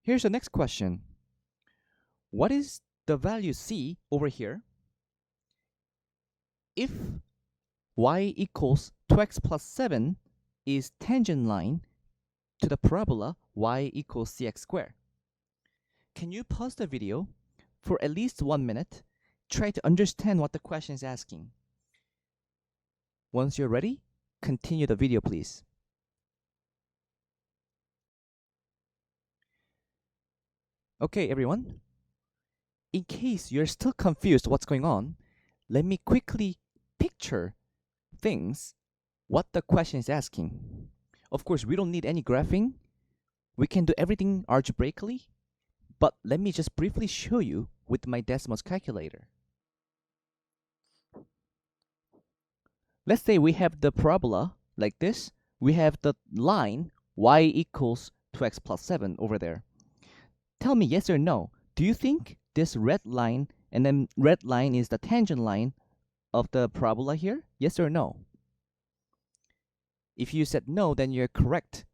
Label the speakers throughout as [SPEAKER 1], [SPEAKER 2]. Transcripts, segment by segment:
[SPEAKER 1] Here's the next question. What is the value c over here if y equals 2x plus 7 is tangent line to the parabola y equals cx squared? Can you pause the video for at least 1 minute? Try to understand what the question is asking. Once you're ready, continue the video, please. Okay, everyone. In case you're still confused what's going on, let me quickly picture things, what the question is asking. Of course, we don't need any graphing. We can do everything algebraically, but let me just briefly show you with my Desmos calculator. Let's say we have the parabola like this. We have the line y equals 2x plus 7 over there. Tell me yes or no. Do you think this red line and then red line is the tangent line of the parabola here? Yes or no? If you said no, then you're correct.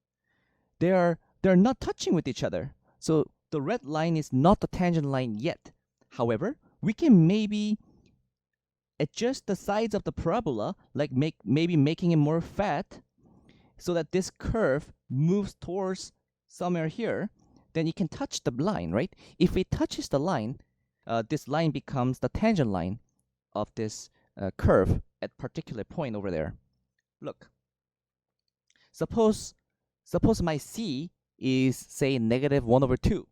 [SPEAKER 1] They're not touching with each other. So the red line is not the tangent line yet. However, we can maybe adjust the sides of the parabola, like maybe making it more fat, so that this curve moves towards somewhere here. Then it can touch the line, right? If it touches the line, this line becomes the tangent line of this curve at particular point over there. Look, suppose my c is, say, -1/2.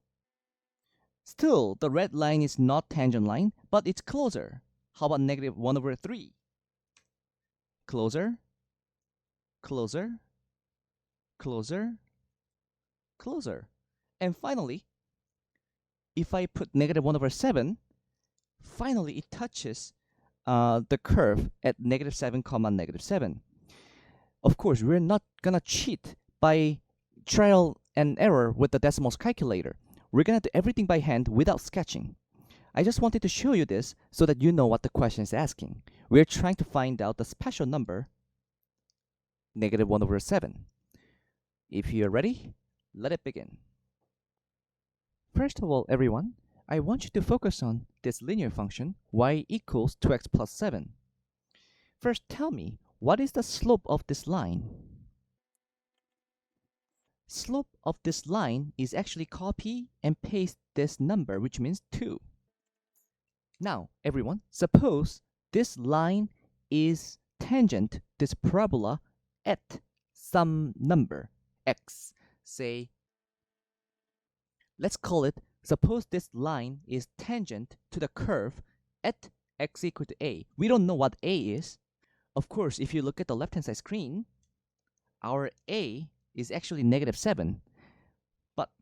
[SPEAKER 1] Still, the red line is not tangent line, but it's closer. How about -1/3? Closer, closer, closer, closer. And finally, if I put -1/7, finally it touches the curve at -7, -7. Of course, we're not gonna cheat by trial and error with the Desmos calculator. We're gonna do everything by hand without sketching. I just wanted to show you this so that you know what the question is asking. We're trying to find out the special number -1/7. If you're ready, let it begin. First of all, everyone, I want you to focus on this linear function y equals 2x plus 7. First, tell me, what is the slope of this line? Slope of this line is actually copy and paste this number, which means 2. Now, everyone, suppose this line is tangent this parabola at some number, x. Say, let's call it, suppose this line is tangent to the curve at x equal to a. We don't know what a is. Of course, if you look at the left-hand side screen, our a is actually -7. But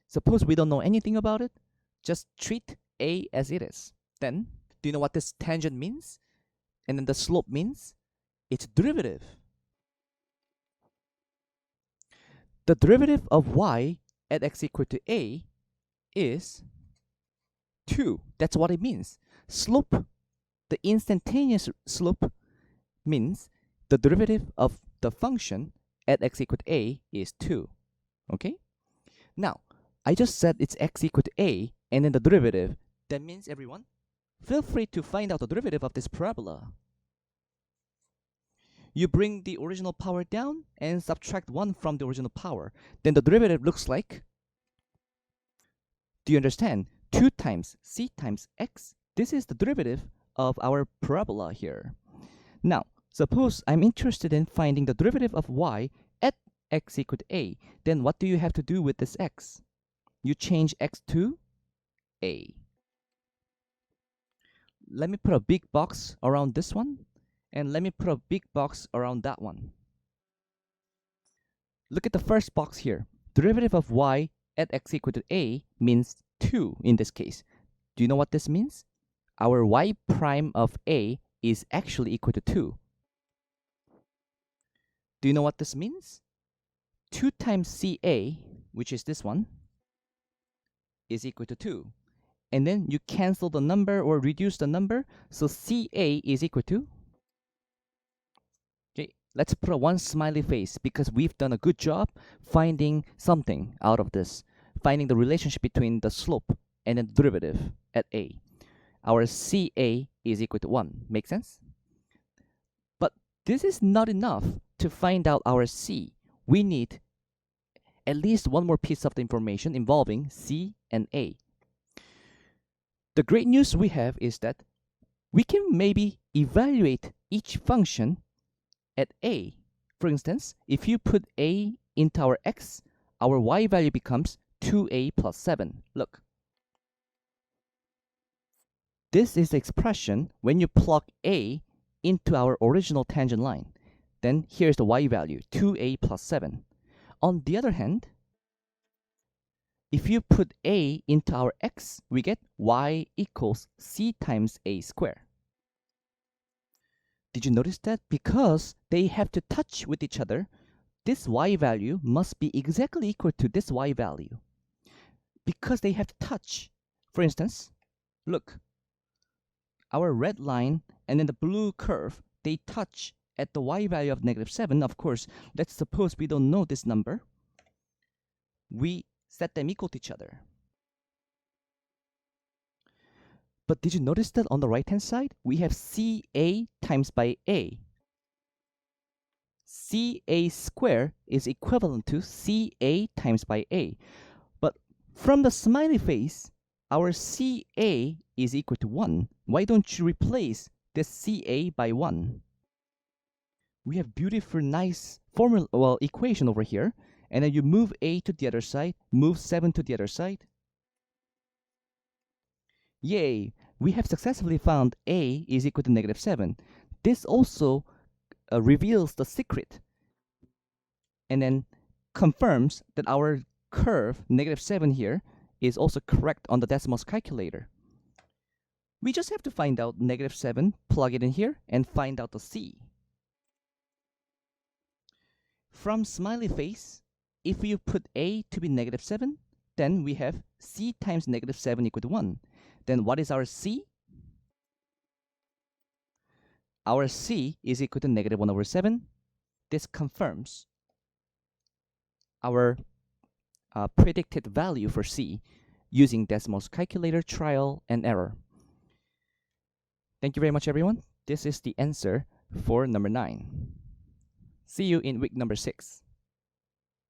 [SPEAKER 1] suppose we don't know anything about it, just treat a as it is. Then, do you know what this tangent means? And then the slope means? It's derivative. The derivative of y at x equal to a is 2. That's what it means. Slope, the instantaneous slope, means the derivative of the function at x equal to a is 2. Okay? Now, I just said it's x equal to a, and then the derivative. That means, everyone, feel free to find out the derivative of this parabola. You bring the original power down and subtract 1 from the original power. Then the derivative looks like, do you understand? 2 times c times x. This is the derivative of our parabola here. Now, suppose I'm interested in finding the derivative of y at x equal to a. Then what do you have to do with this x? You change x to a. Let me put a big box around this one, and let me put a big box around that one. Look at the first box here. Derivative of y at x equal to a means 2 in this case. Do you know what this means? Our y prime of a is actually equal to 2. Do you know what this means? 2 times ca, which is this one, is equal to 2. And then you cancel the number or reduce the number, so ca is equal to, okay, let's put a one smiley face because we've done a good job finding something out of this. finding the relationship between the slope and the derivative at a. Our CA is equal to 1. Make sense? But this is not enough to find out our C. We need at least one more piece of the information involving C and A. The great news we have is that we can maybe evaluate each function at A. For instance, if you put A into our x, our y value becomes 2a plus 7. Look. This is the expression when you plug A into our original tangent line. Then here's the y value, 2a plus 7. On the other hand, if you put a into our x, we get y equals c times a squared. Did you notice that? Because they have to touch with each other, this y value must be exactly equal to this y value. Because they have to touch. For instance, look, our red line and then the blue curve, they touch at the y value of -7. Of course, let's suppose we don't know this number. We set them equal to each other. But did you notice that on the right-hand side, we have CA times by A. CA squared is equivalent to CA times by A. But from the smiley face, our CA is equal to 1. Why don't you replace this CA by 1? We have beautiful, nice equation over here. And then you move A to the other side, move 7 to the other side. Yay! We have successfully found A is equal to -7. This also reveals the secret and then confirms that our curve, -7 here, is also correct on the Desmos calculator. We just have to find out -7, plug it in here, and find out the C. From smiley face, if you put A to be -7, then we have C times -7 equal to 1. Then what is our C? Our C is equal to -1/7. This confirms our predicted value for C using Desmos calculator trial and error. Thank you very much, everyone. This is the answer for number 9. See you in week number 6.